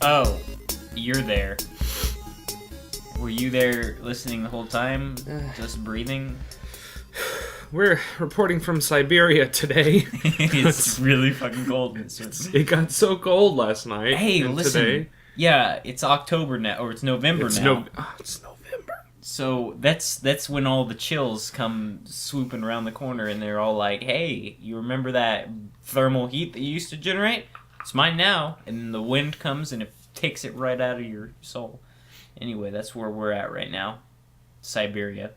Oh, you're there. Were you there listening the whole time? Just breathing? We're reporting from Siberia today. It's really fucking cold. It got so cold last night. Hey, listen. Today. Yeah, it's October now, or it's November now. It's November. So that's when all the chills come swooping around the corner, and they're all like, "Hey, you remember that thermal heat that you used to generate? It's mine now." And then the wind comes and it takes it right out of your soul. Anyway, that's where we're at right now, Siberia.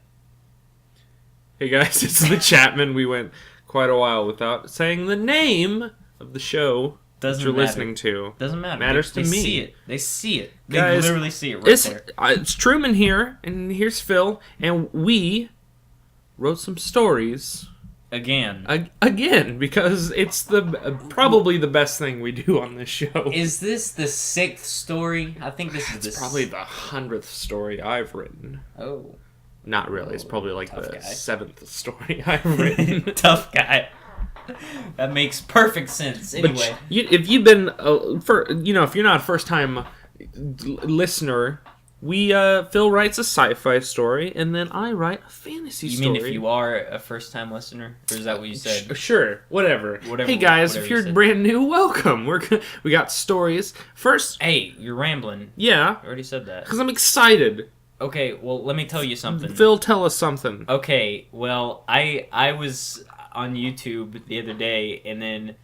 Hey guys, it's the Chatmen. We went quite a while without saying the name of the show that you're listening to. Doesn't matter. Matters to me. They see it. They see it. They guys, literally see it right there. It's Truman here, and here's Phil, and we wrote some stories. Again, because it's probably the best thing we do on this show. Is this the 6th story? I think this is probably the 100th story I've written. Oh. Not really. It's probably like the guy. 7th story I've written. Tough guy. That makes perfect sense. Anyway, if you've been if you're not a first-time listener, Phil writes a sci-fi story, and then I write a fantasy story. You mean if you are a first-time listener, or is that what you said? Sure, whatever. Hey guys, if you're brand new, welcome. We got stories first. Hey, you're rambling. Yeah, I already said that because I'm excited. Okay, well, let me tell you something. Phil, tell us something. Okay, well, I was on YouTube the other day, and then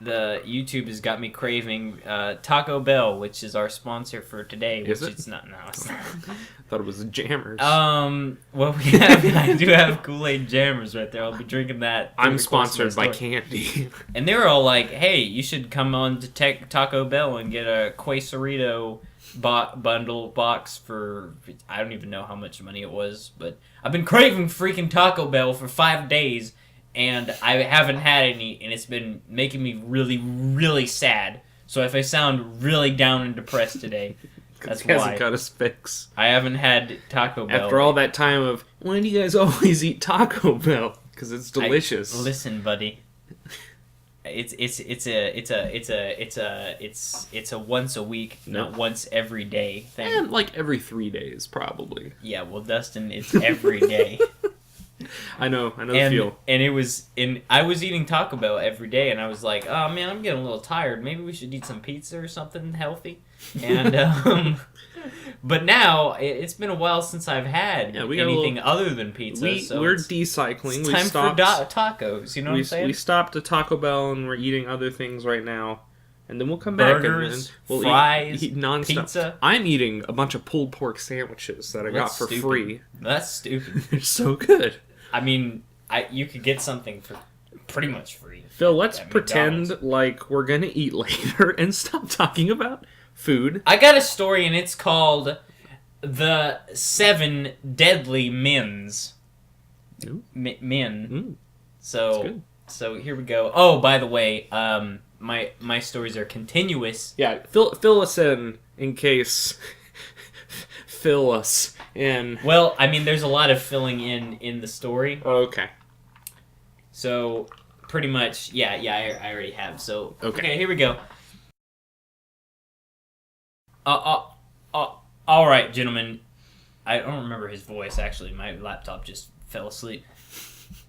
the YouTube has got me craving Taco Bell, which is our sponsor for today. Is it? It's not. No, it's not. I thought it was Jammers. Well, I do have Kool-Aid Jammers right there. I'll be drinking that. I'm sponsored by Candy. And they were all like, "Hey, you should come on to Taco Bell and get a Quesarito bundle box for," I don't even know how much money it was, but I've been craving freaking Taco Bell for 5 days, and I haven't had any, and it's been making me really, really sad. So if I sound really down and depressed today, that's why. He hasn't got his fix. I haven't had Taco Bell. After all that time of, why do you guys always eat Taco Bell? Because it's delicious. Listen, buddy. It's a once a week, not once every day thing. And like every 3 days, probably. Yeah, well, Dustin, it's every day. I know the feel. And I was eating Taco Bell every day, and I was like, oh man, I'm getting a little tired. Maybe we should eat some pizza or something healthy. And but now it's been a while since I've had anything other than pizza. We're decycling. It's time for tacos. You know what I'm saying? We stopped at Taco Bell, and we're eating other things right now. And then we'll come Burgers, back and we'll fries, eat nonstop. pizza. I'm eating a bunch of pulled pork sandwiches that I got for free. That's stupid. They're so good. I mean, you could get something for pretty much free. Phil, let's pretend like we're going to eat later and stop talking about food. I got a story, and it's called The 7 Deadly Men's. Men. So here we go. Oh, by the way, my stories are continuous. Yeah, fill us in case... fill us in. Well, I mean, there's a lot of filling in the story. Oh, okay. So, pretty much, yeah, I already have. So, okay, here we go. All right, gentlemen. I don't remember his voice, actually. My laptop just fell asleep.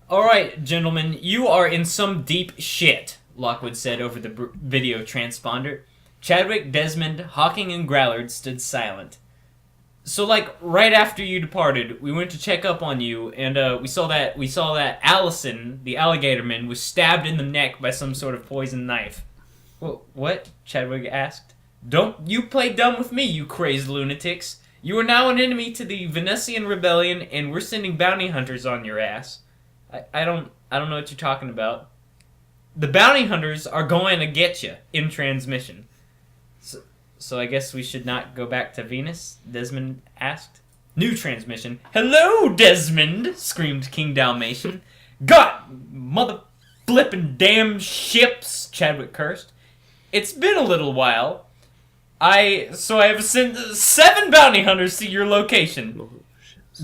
All right, gentlemen, you are in some deep shit, Lockwood said over the video transponder. Chadwick, Desmond, Hawking, and Grallard stood silent. So, like, right after you departed, we went to check up on you, and we saw that Allison, the alligator man, was stabbed in the neck by some sort of poison knife. What? Chadwick asked. Don't you play dumb with me, you crazed lunatics. You are now an enemy to the Venusian Rebellion, and we're sending bounty hunters on your ass. I don't know what you're talking about. The bounty hunters are going to get you in transmission. So I guess we should not go back to Venus? Desmond asked. New transmission. Hello, Desmond! Screamed King Dalmatian. God, mother flippin' damn ships! Chadwick cursed. It's been a little while. I have sent 7 bounty hunters to your location.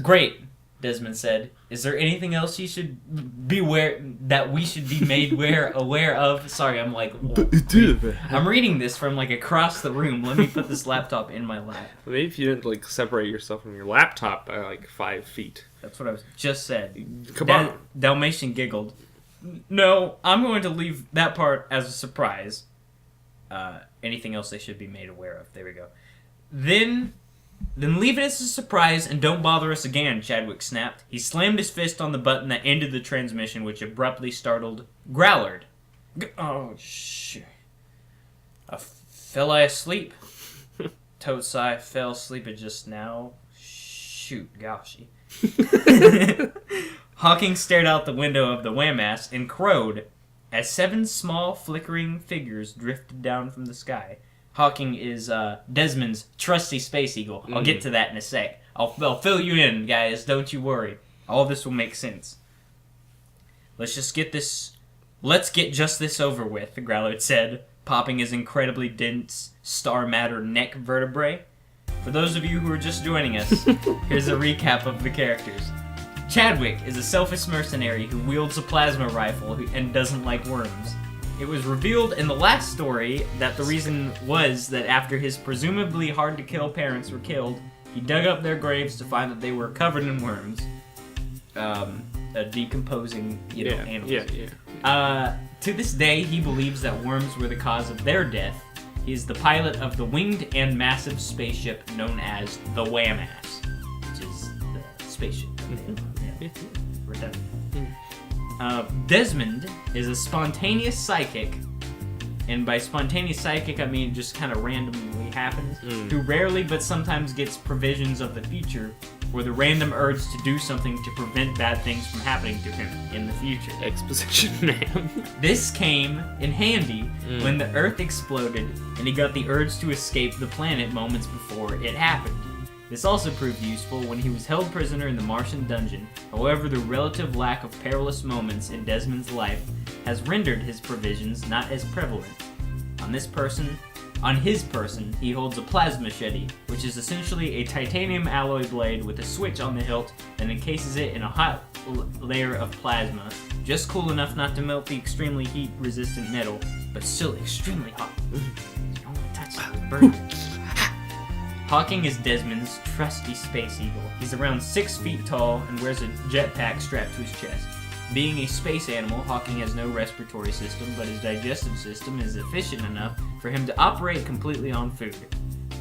Great. Desmond said. Is there anything else you should be that we should be made aware of? Sorry, I'm like... I'm reading this from, like, across the room. Let me put this laptop in my lap. Maybe if you didn't, like, separate yourself from your laptop by, like, 5 feet. That's what I just said. Come on. Dalmatian giggled. No, I'm going to leave that part as a surprise. Anything else they should be made aware of. There we go. Then leave it as a surprise and don't bother us again, Chadwick snapped. He slammed his fist on the button that ended the transmission, which abruptly startled Growlard. Oh, shit. Fell I asleep? Toadsai fell asleep just now. Shoot, goshy. Hawking stared out the window of the Wham-ass and crowed as 7 small, flickering figures drifted down from the sky. Hawking is Desmond's trusty space eagle. I'll get to that in a sec. I'll fill you in, guys. Don't you worry. All this will make sense. Let's get just this over with, the Growlard said, popping his incredibly dense star matter neck vertebrae. For those of you who are just joining us, here's a recap of the characters. Chadwick is a selfish mercenary who wields a plasma rifle and doesn't like worms. It was revealed in the last story that the reason was that after his presumably hard-to-kill parents were killed, he dug up their graves to find that they were covered in worms. Decomposing, animals. To this day, he believes that worms were the cause of their death. He is the pilot of the winged and massive spaceship known as the Wham-ass, which is the spaceship. Redundant. Desmond is a spontaneous psychic, and by spontaneous psychic I mean just kind of randomly happens, who rarely but sometimes gets provisions of the future or the random urge to do something to prevent bad things from happening to him in the future. Exposition man. This came in handy when the Earth exploded and he got the urge to escape the planet moments before it happened. This also proved useful when he was held prisoner in the Martian dungeon. However, the relative lack of perilous moments in Desmond's life has rendered his provisions not as prevalent. On his person, he holds a plasma machete, which is essentially a titanium alloy blade with a switch on the hilt that encases it in a hot layer of plasma, just cool enough not to melt the extremely heat-resistant metal, but still extremely hot. You don't want to touch it, it'll burn you. Hawking is Desmond's trusty space eagle. He's around 6 feet tall and wears a jetpack strapped to his chest. Being a space animal, Hawking has no respiratory system, but his digestive system is efficient enough for him to operate completely on food.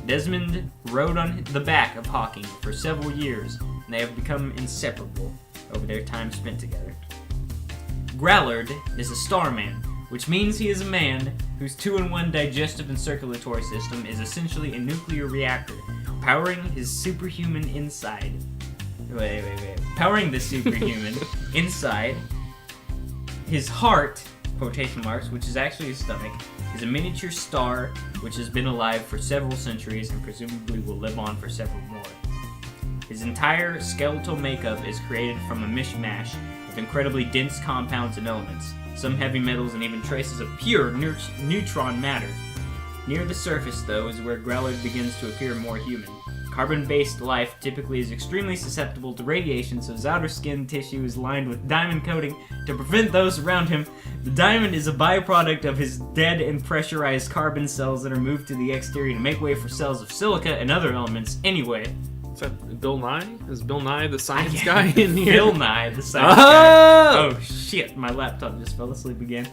Desmond rode on the back of Hawking for several years, and they have become inseparable over their time spent together. Growlard is a starman, which means he is a man whose 2-in-1 digestive and circulatory system is essentially a nuclear reactor, powering his superhuman inside. Powering the superhuman inside. His heart, quotation marks, which is actually his stomach, is a miniature star which has been alive for several centuries and presumably will live on for several more. His entire skeletal makeup is created from a mishmash of incredibly dense compounds and elements, some heavy metals, and even traces of pure neutron matter. Near the surface, though, is where Growlard begins to appear more human. Carbon-based life typically is extremely susceptible to radiation, so his outer skin tissue is lined with diamond coating to prevent those around him. The diamond is a byproduct of his dead and pressurized carbon cells that are moved to the exterior to make way for cells of silica and other elements anyway. Is that Bill Nye? Is Bill Nye the science guy in here? Bill Nye, the science guy. Oh shit, my laptop just fell asleep again.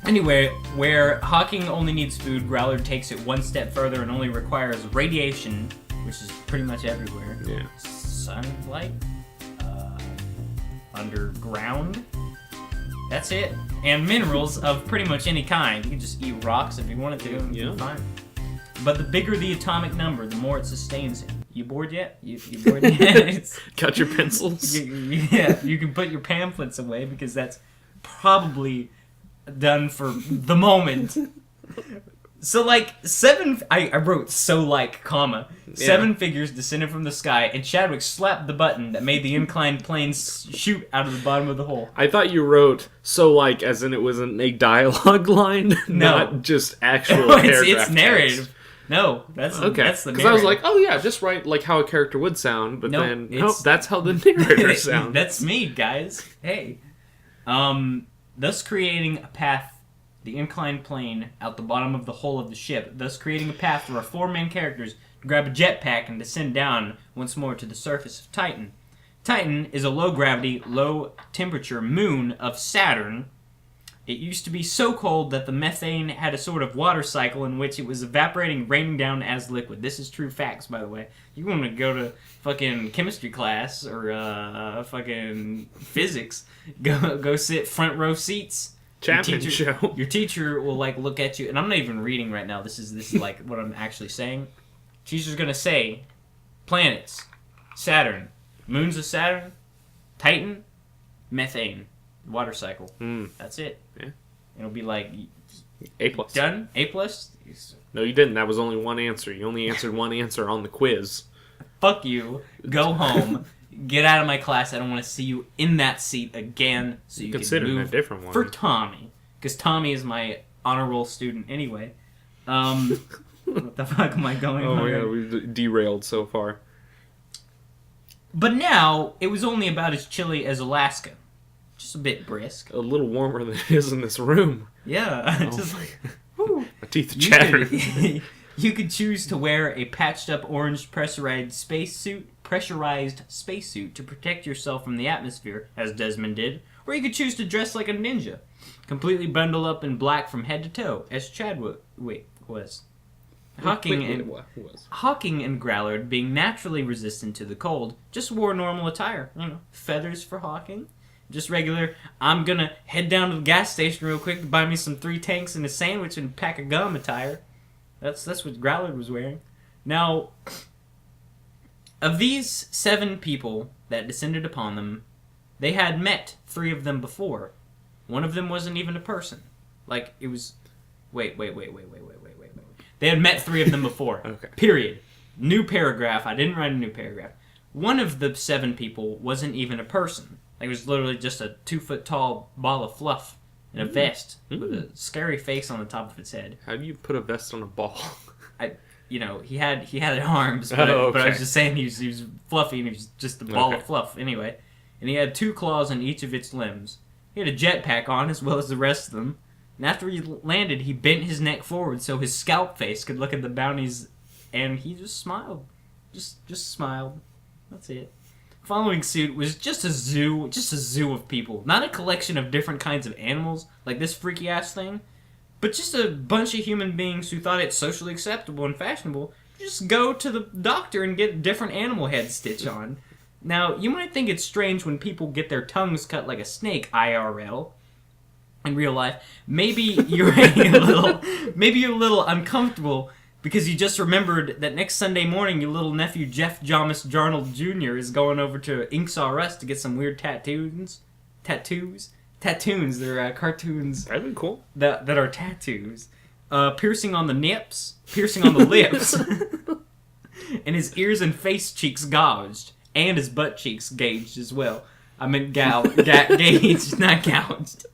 Anyway, where Hawking only needs food, Growlard takes it one step further and only requires radiation, which is pretty much everywhere. Yeah. Sunlight, underground. That's it. And minerals of pretty much any kind. You can just eat rocks if you wanted to. Yeah. Fine. But the bigger the atomic number, the more it sustains him. You bored yet? You bored yet? Got your pencils? Yeah, you can put your pamphlets away because that's probably done for the moment. So, like, I wrote comma. 7 figures descended from the sky, and Chadwick slapped the button that made the inclined plane shoot out of the bottom of the hole. I thought you wrote as in it wasn't a dialogue line, not just actual paragraph it's narrative. text. No, that's the narrator. Because I was like, oh yeah, just write like how a character would sound, but nope, that's how the narrator sounds. That's me, guys. Hey. Thus creating a path, the inclined plane, out the bottom of the hull of the ship, thus creating a path for our four main characters to grab a jetpack and descend down once more to the surface of Titan. Titan is a low-gravity, low-temperature moon of Saturn. It used to be so cold that the methane had a sort of water cycle in which it was evaporating, raining down as liquid. This is true facts, by the way. You want to go to fucking chemistry class or fucking physics, go sit front row seats. ChatmenShow. Your teacher will like look at you, and I'm not even reading right now. This is like what I'm actually saying. Teacher's gonna say, planets, Saturn, moons of Saturn, Titan, methane. Water cycle. That's it. Yeah. It'll be like A+. Done? A+? No, you didn't. That was only one answer. You only answered one answer on the quiz. Fuck you. Go home. Get out of my class. I don't want to see you in that seat again. So you Consider can move a different one for Tommy, because Tommy is my honor roll student anyway. What the fuck am I going on? Oh yeah, we've derailed so far. But now it was only about as chilly as Alaska. Just a bit brisk. A little warmer than it is in this room. Yeah. Oh just my teeth chatter. You could choose to wear a patched-up orange pressurized spacesuit to protect yourself from the atmosphere, as Desmond did, or you could choose to dress like a ninja, completely bundled up in black from head to toe, as Chadwick was. Hawking and Growlard, being naturally resistant to the cold, just wore normal attire. Feathers for Hawking. Just regular, I'm gonna head down to the gas station real quick to buy me some 3 tanks and a sandwich and a pack of gum attire. That's what Growlard was wearing. Now, of these 7 people that descended upon them, they had met 3 of them before. One of them wasn't even a person. Like, it was... Wait. They had met 3 of them before. Okay. Period. New paragraph. I didn't write a new paragraph. One of the 7 people wasn't even a person. Like, it was literally just a 2-foot-tall ball of fluff in a vest with a scary face on the top of its head. How do you put a vest on a ball? He had arms, but I was just saying he was fluffy and he was just a ball of fluff anyway. And he had 2 claws on each of its limbs. He had a jetpack on as well as the rest of them. And after he landed, he bent his neck forward so his scalp face could look at the bounties, and he just smiled. Just smiled. That's it. Following suit was just a zoo of people. Not a collection of different kinds of animals, like this freaky ass thing, but just a bunch of human beings who thought it socially acceptable and fashionable to just go to the doctor and get different animal heads stitched on. Now, you might think it's strange when people get their tongues cut like a snake, IRL, in real life. Maybe you're a little uncomfortable because you just remembered that next Sunday morning your little nephew Jeff Jomas Jarnold Jr. is going over to Inks R Us to get some weird tattoos. They're cartoons. That'd be cool. That are tattoos. Piercing on the nips, piercing on the lips, and his ears and face cheeks gouged, and his butt cheeks gauged as well. I meant gauged, not gouged.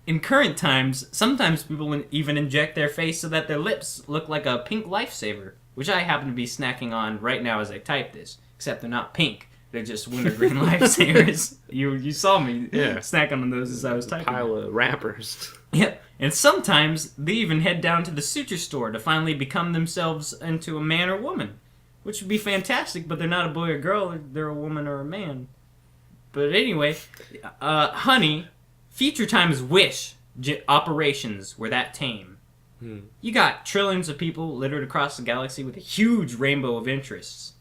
In current times, sometimes people even inject their face so that their lips look like a pink lifesaver, which I happen to be snacking on right now as I type this, except they're not pink. They're just wintergreen lifesavers. You saw me snacking on those as I was typing. Pile of wrappers. Yep. And sometimes they even head down to the suture store to finally become themselves into a man or woman, which would be fantastic, but they're not a boy or girl. They're a woman or a man. But anyway, honey... Future Time's Wish operations were that tame. You got trillions of people littered across the galaxy with a huge rainbow of interests.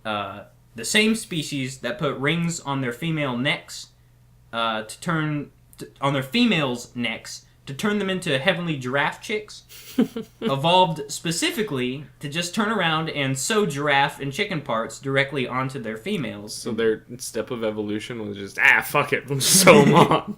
The same species that put rings on their female necks on their females' necks to turn them into heavenly giraffe chicks evolved specifically to just turn around and sew giraffe and chicken parts directly onto their females. So their step of evolution was just, fuck it, let's sew them on.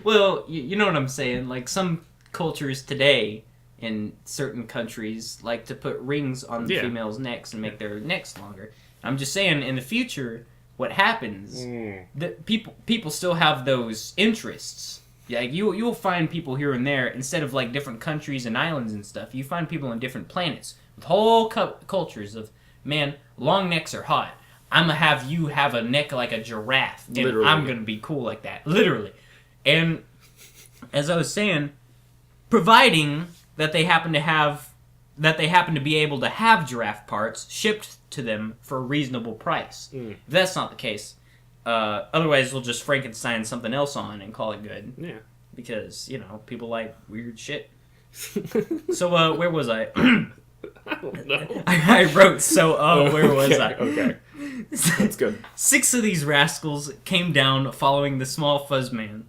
Well, you know what I'm saying. Like, some cultures today in certain countries like to put rings on the females' necks and make their necks longer. I'm just saying, in the future, what happens, that people still have those interests. Yeah, you'll find people here and there, instead of like different countries and islands and stuff, you find people on different planets with whole cultures of, man, long necks are hot. I'm gonna have you have a neck like a giraffe, and literally. I'm gonna be cool like that, literally. And as I was saying, providing that they happen to be able to have giraffe parts shipped to them for a reasonable price. If that's not the case, otherwise we'll just Frankenstein something else on and call it good. Yeah. Because, people like weird shit. So, where was I? I don't know. I wrote, where was I? Okay. That's good. 6 of these rascals came down following the small fuzz man,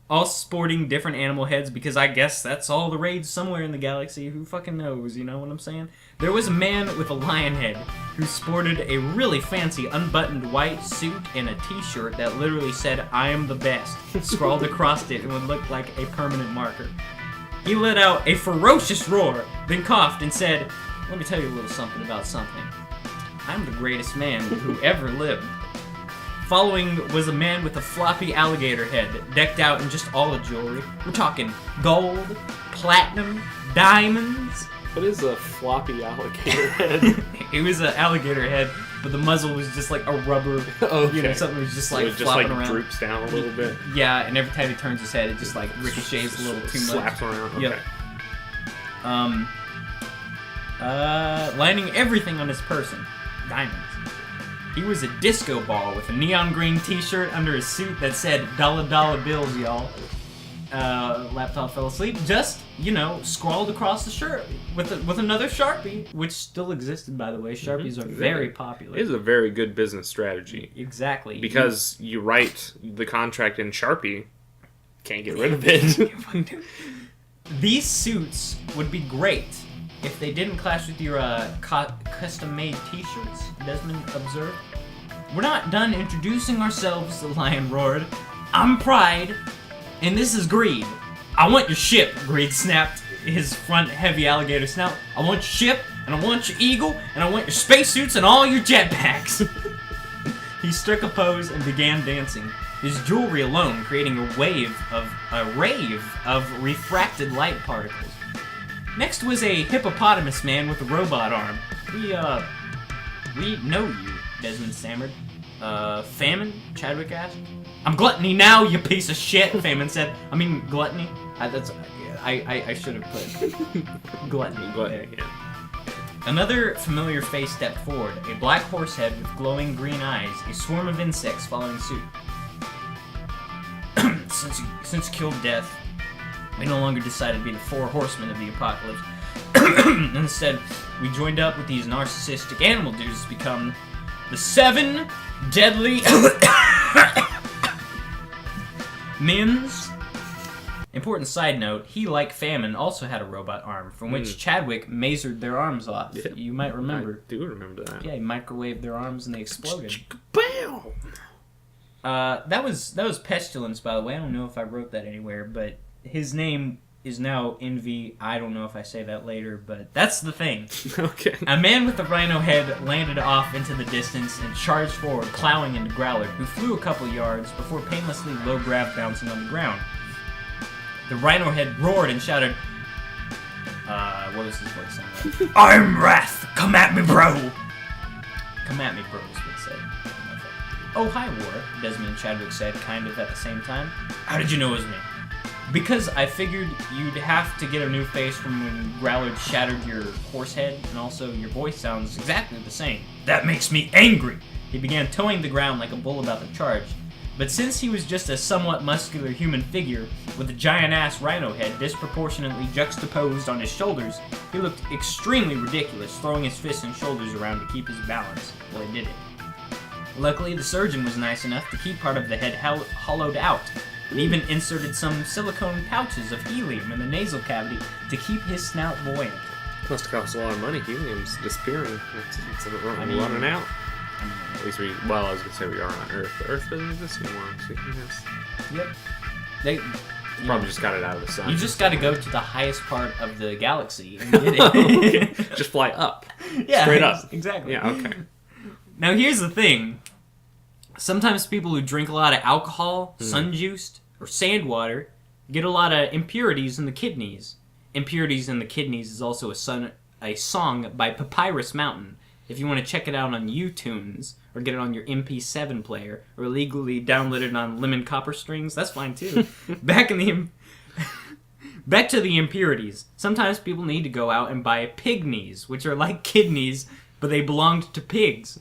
all sporting different animal heads, because I guess that's all the rage somewhere in the galaxy. Who fucking knows, you know what I'm saying? There was a man with a lion head who sported a really fancy unbuttoned white suit and a t-shirt that literally said, "I am the best," scrawled across it and would look like a permanent marker. He let out a ferocious roar, then coughed and said, "Let me tell you a little something about something. I'm the greatest man who ever lived." Following was a man with a floppy alligator head, decked out in just all the jewelry. We're talking gold, platinum, diamonds. What is a floppy alligator head? It was an alligator head, but the muzzle was just like a rubber, something was just like flopping around. Droops down a little bit. Yeah, and every time he turns his head, it just like ricochets a little too much. Slaps around. Okay. Yep. Lining everything on his person, diamonds. He was a disco ball with a neon green t-shirt under his suit that said "dollar bills, y'all." Laptop fell asleep. Just, scrawled across the shirt with another Sharpie, which still existed, by the way. Sharpies are very popular. It is a very good business strategy. Exactly. Because you write the contract in Sharpie, can't get rid of it. These suits would be great if they didn't clash with your custom-made t-shirts, Desmond observed. "We're not done introducing ourselves," the lion roared. "I'm Pride, and this is Greed. I want your ship," Greed snapped his front heavy alligator snout. "I want your ship, and I want your eagle, and I want your spacesuits and all your jetpacks." He struck a pose and began dancing, his jewelry alone creating a rave of refracted light particles. Next was a hippopotamus man with a robot arm. We know you," Desmond stammered. Famine?" Chadwick asked. "I'm Gluttony now, you piece of shit," Famine said. I mean, Gluttony? I should have put Gluttony. Gluttony, yeah. Another familiar face stepped forward, a black horse head with glowing green eyes, a swarm of insects following suit. Since you killed Death, we no longer decided to be the 4 horsemen of the apocalypse. Instead, we joined up with these narcissistic animal dudes to become the 7 deadly Mins. Important side note, he, like Famine, also had a robot arm, from which Chadwick mazered their arms off. Yeah. You might remember. I do remember that. Yeah, he microwaved their arms and they exploded. Bam! That was Pestilence, by the way. I don't know if I wrote that anywhere, but his name is now Envy. I don't know if I say that later, but that's the thing. Okay. A man with a rhino head landed off into the distance and charged forward, plowing into Growler, who flew a couple yards before painlessly low-grav bouncing on the ground. The rhino head roared and shouted, what was his voice sound like? "I'm Wrath! Come at me, bro!" "Come at me, bro," is what it said. "Oh, hi, War," Desmond and Chadwick said, kind of at the same time. "How did you know it was me?" "Because I figured you'd have to get a new face from when Growler shattered your horse head, and also your voice sounds exactly the same." "That makes me angry!" He began toeing the ground like a bull about to charge. But since he was just a somewhat muscular human figure with a giant-ass rhino head disproportionately juxtaposed on his shoulders, he looked extremely ridiculous, throwing his fists and shoulders around to keep his balance while he did it. Luckily, the surgeon was nice enough to keep part of the head hollowed out, and even inserted some silicone pouches of helium in the nasal cavity to keep his snout buoyant. Must have cost a lot of money. Helium's disappearing. It's running out. At least I was going to say we are on Earth, but Earth doesn't exist anymore. So Yep. They probably just got it out of the sun. You just got to go to the highest part of the galaxy and get it. Just fly up. Yeah, straight up. Exactly. Yeah, okay. Now here's the thing. Sometimes people who drink a lot of alcohol, sun-juiced, or sand water, you get a lot of impurities in the kidneys. Impurities in the Kidneys is also a song by Papyrus Mountain. If you want to check it out on uTunes, or get it on your MP7 player, or illegally download it on Lemon Copper Strings, that's fine too. Back to the impurities. Sometimes people need to go out and buy pig knees, which are like kidneys, but they belonged to pigs.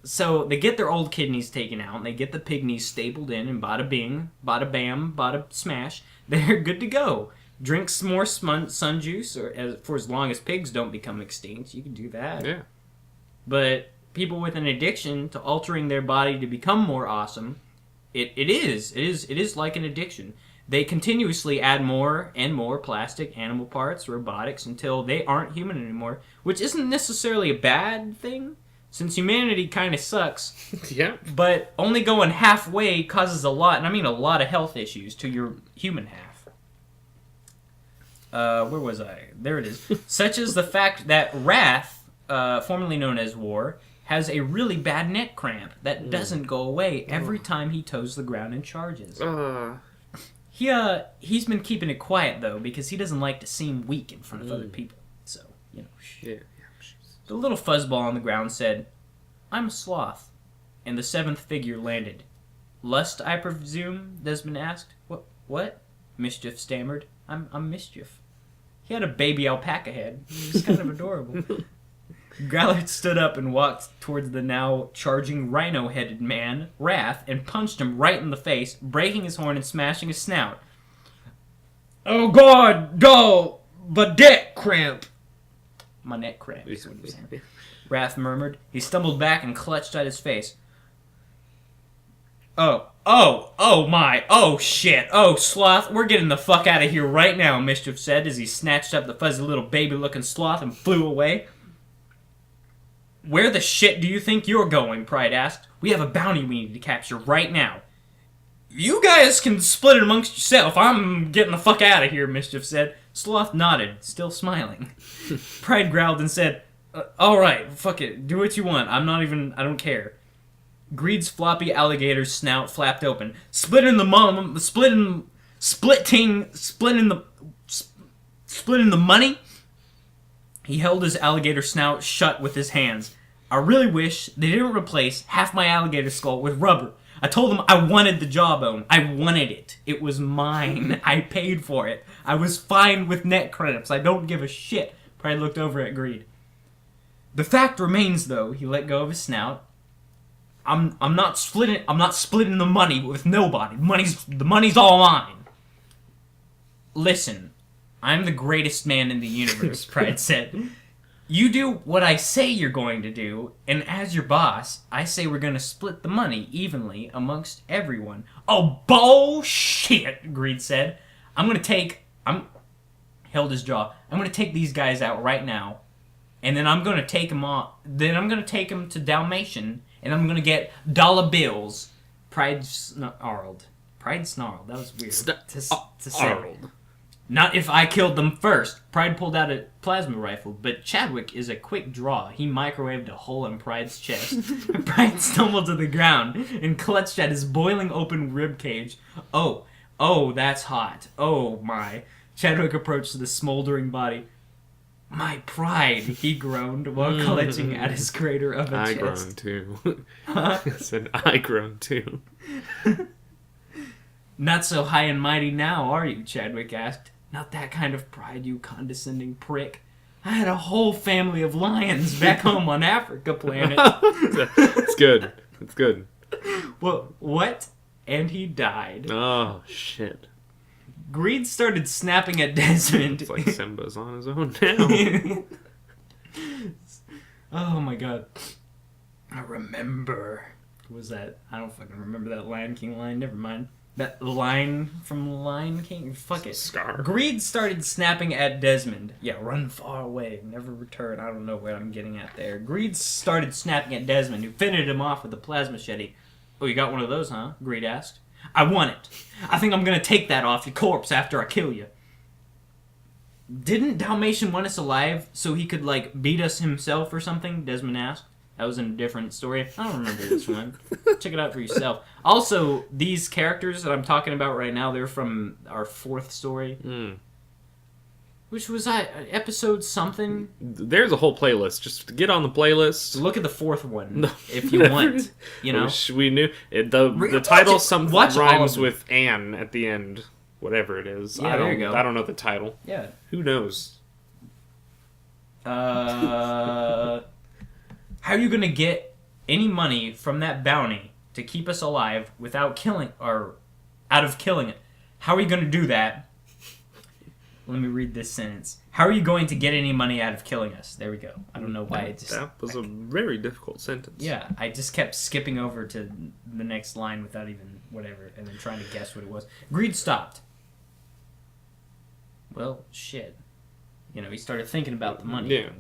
So they get their old kidneys taken out, and they get the pig knees stapled in, and bada bing, bada bam, bada smash, they're good to go. Drink some more sun juice, or for as long as pigs don't become extinct, you can do that. Yeah. But people with an addiction to altering their body to become more awesome, it is like an addiction. They continuously add more and more plastic, animal parts, robotics, until they aren't human anymore, which isn't necessarily a bad thing, since humanity kind of sucks. Yeah. But only going halfway causes a lot, and I mean a lot of health issues to your human half. Where was I? There it is. Such as the fact that Wrath, formerly known as War, has a really bad neck cramp that doesn't go away every time he toes the ground and charges. He's been keeping it quiet, though, because he doesn't like to seem weak in front of other people. So, Yeah. The little fuzzball on the ground said, "I'm a sloth." And the seventh figure landed. "Lust, I presume?" Desmond asked. What? Mischief stammered. I'm Mischief. He had a baby alpaca head. He was kind of adorable. Growlithe stood up and walked towards the now charging rhino-headed man, Wrath, and punched him right in the face, breaking his horn and smashing his snout. "Oh God, go! But neck cramp!" My neck cramp is what he was saying. Wrath murmured. He stumbled back and clutched at his face. Oh shit, sloth, we're getting the fuck out of here right now," Mischief said as he snatched up the fuzzy little baby-looking sloth and flew away. "Where the shit do you think you're going?" Pride asked. "We have a bounty we need to capture right now." "You guys can split it amongst yourself. I'm getting the fuck out of here," Mischief said. Sloth nodded, still smiling. Pride growled and said, "Alright, fuck it, do what you want. I don't care." Greed's floppy alligator snout flapped open. Splitting the money? He held his alligator snout shut with his hands. "I really wish they didn't replace half my alligator skull with rubber. I told them I wanted the jawbone. I wanted it. It was mine. I paid for it. I was fine with neck cramps. I don't give a shit." Pride looked over at Greed. "The fact remains, though," he let go of his snout. I'm not splitting the money with nobody. The money's all mine." "Listen, I'm the greatest man in the universe," Pride said. "You do what I say you're going to do, and as your boss, I say we're going to split the money evenly amongst everyone." "Oh, bullshit," Greed said. Held his jaw. "I'm going to take these guys out right now, and then I'm going to take them off. Then I'm going to take them to Dalmatian, and I'm going to get dollar bills." Pride snarled. That was weird to say. "Not if I killed them first." Pride pulled out a plasma rifle, but Chadwick is a quick draw. He microwaved a hole in Pride's chest. Pride stumbled to the ground and clutched at his boiling open rib cage. Oh, that's hot. Oh, my. Chadwick approached the smoldering body. "My pride," he groaned while clutching at his crater of a chest. I groaned too. I said I groaned too. "Not so high and mighty now, are you?" Chadwick asked. "Not that kind of pride, you condescending prick. I had a whole family of lions back home on Africa Planet." It's good. It's good. What? And he died. Oh, shit. Greed started snapping at Desmond. It's like Simba's on his own now. Oh my god. I remember. What was that? I don't fucking remember that Lion King line. Never mind. That line from Lion King? Fuck it. Scar. Greed started snapping at Desmond. Yeah, run far away. Never return. I don't know what I'm getting at there. Greed started snapping at Desmond, who fended him off with a plasma machete. "Oh, you got one of those, huh?" Greed asked. "I want it. I think I'm gonna take that off your corpse after I kill you." "Didn't Dalmatian want us alive so he could, beat us himself or something?" Desmond asked. That was in a different story. I don't remember this one. Check it out for yourself. Also, these characters that I'm talking about right now, they're from our 4th story. Which was episode something? There's a whole playlist. Just get on the playlist. Look at the 4th one if you want. You know, we knew it, the title. Rhymes with Anne at the end. Whatever it is. Yeah, there you go. I don't know the title. Yeah. Who knows? How are you gonna get any money from that bounty to keep us alive without killing or out of killing it? How are you gonna do that? Let me read this sentence. How are you going to get any money out of killing us? There we go. I don't know why that was a very difficult sentence. Yeah, I just kept skipping over to the next line without even whatever, and then trying to guess what it was. Greed stopped. Well, shit. You know, he started thinking about the money. Yeah.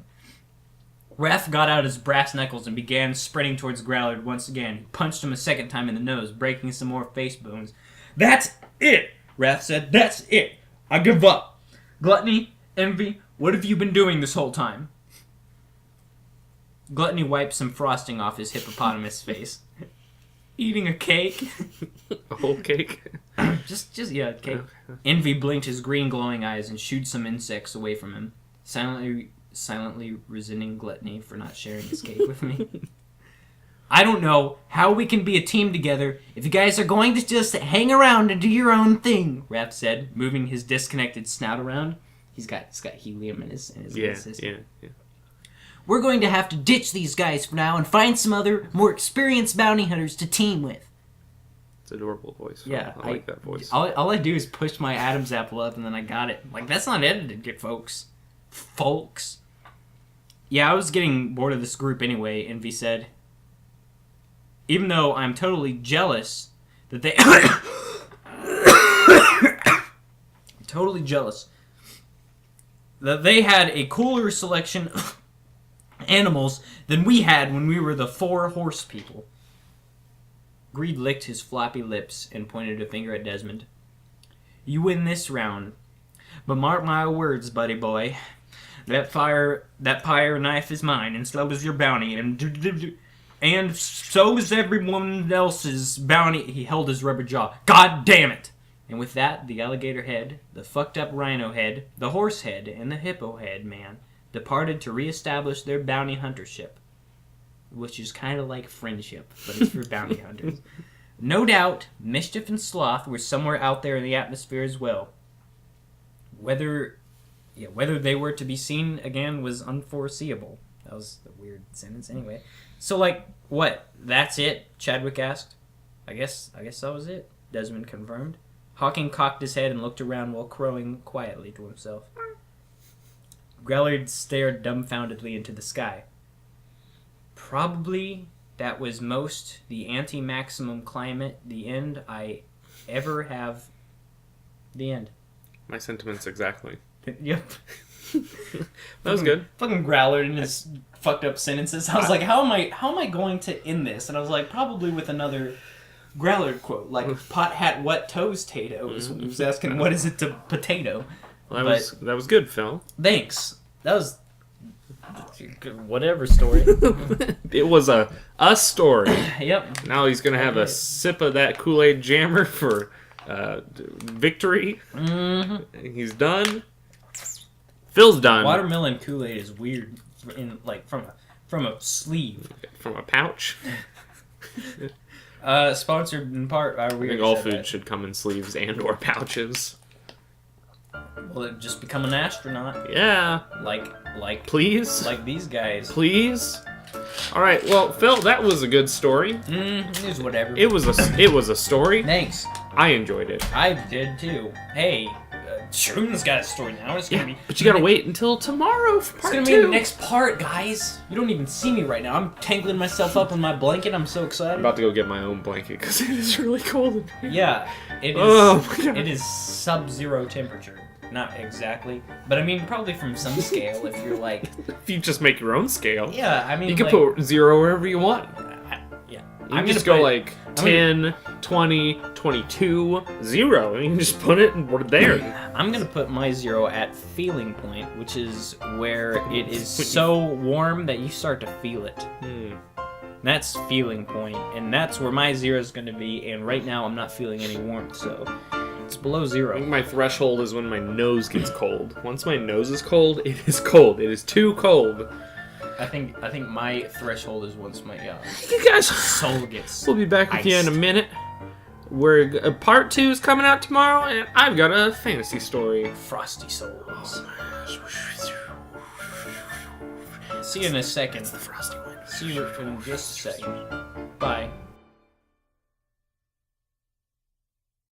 Wrath got out his brass knuckles and began sprinting towards Growlard once again. He punched him a second time in the nose, breaking some more face bones. That's it, Wrath said. That's it. I give up. Gluttony, Envy, what have you been doing this whole time? Gluttony wiped some frosting off his hippopotamus face. Eating a cake. A whole cake? just yeah, cake. Okay. Envy blinked his green glowing eyes and shooed some insects away from him, silently resenting Gluttony for not sharing his cake with me. I don't know how we can be a team together if you guys are going to just hang around and do your own thing, Wrath said, moving his disconnected snout around. He's got helium in his system. Yeah. We're going to have to ditch these guys for now and find some other, more experienced bounty hunters to team with. It's an adorable voice. Yeah, I like that voice. All I do is push my Adam's apple up and then I got it. Like, that's not edited, folks. Yeah, I was getting bored of this group anyway, Envy said. Even though I'm totally jealous that they... totally jealous that they had a cooler selection of animals than we had when we were the 4 horse people. Greed licked his floppy lips and pointed a finger at Desmond. You win this round, but mark my words, buddy boy. That pyre knife is mine, and so is your bounty, and so is everyone else's bounty. He held his rubber jaw. God damn it! And with that, the alligator head, the fucked up rhino head, the horse head, and the hippo head man departed to reestablish their bounty huntership, which is kind of like friendship, but it's for bounty hunters. No doubt, Mischief and Sloth were somewhere out there in the atmosphere as well. Whether they were to be seen again was unforeseeable. That was a weird sentence anyway. So, like, what? That's it? Chadwick asked. I guess that was it, Desmond confirmed. Hawking cocked his head and looked around while crowing quietly to himself. Grellard stared dumbfoundedly into the sky. Probably that was most the anti-maximum climate, the end I ever have. The end. My sentiments exactly. Yep. That was good. Fucking Growlard and his fucked up sentences. I was like, how am I going to end this? And I was like, probably with another Growlard quote, like pot hat what toes tatatoes. He was asking, what is it to potato? Well, that was good, Phil. Thanks. That was whatever story. It was a story. Yep. Now he's gonna have a sip of that Kool-Aid jammer for victory. Mm-hmm. He's done. Phil's done. Watermelon Kool-Aid is weird, from a sleeve, from a pouch. Sponsored in part by I think all food should come in sleeves and/or pouches. Will it just become an astronaut? Yeah. Like please. Like these guys. Please. All right. Well, Phil, that was a good story. It was whatever. It was a story. Thanks. I enjoyed it. I did too. Hey, Sherman's got a story now. It's gonna be. But you gotta wait until tomorrow for part 2. It's gonna be the next part, guys. You don't even see me right now. I'm tangling myself up in my blanket. I'm so excited. I'm about to go get my own blanket because it is really cold in here. Yeah, it is. Oh my God. It is sub-zero temperature. Not exactly, but I mean probably from some scale. If you're like, if you just make your own scale. Yeah, I mean you can put 0 wherever you want. Yeah. can just go like 10, 20, 22, 0. You can just put it and we're there. I'm going to put my 0 at feeling point, which is where it is so warm that you start to feel it. That's feeling point, and that's where my 0 is going to be, and right now I'm not feeling any warmth, so it's below 0. I think my threshold is when my nose gets cold. Once my nose is cold, it is cold. It is too cold. I think my threshold is once my you guys, soul gets we'll be back with you in a minute. Part 2 is coming out tomorrow, and I've got a fantasy story. Frosty Souls. See you in a second. It's the frosty one. See you in just a second. Bye.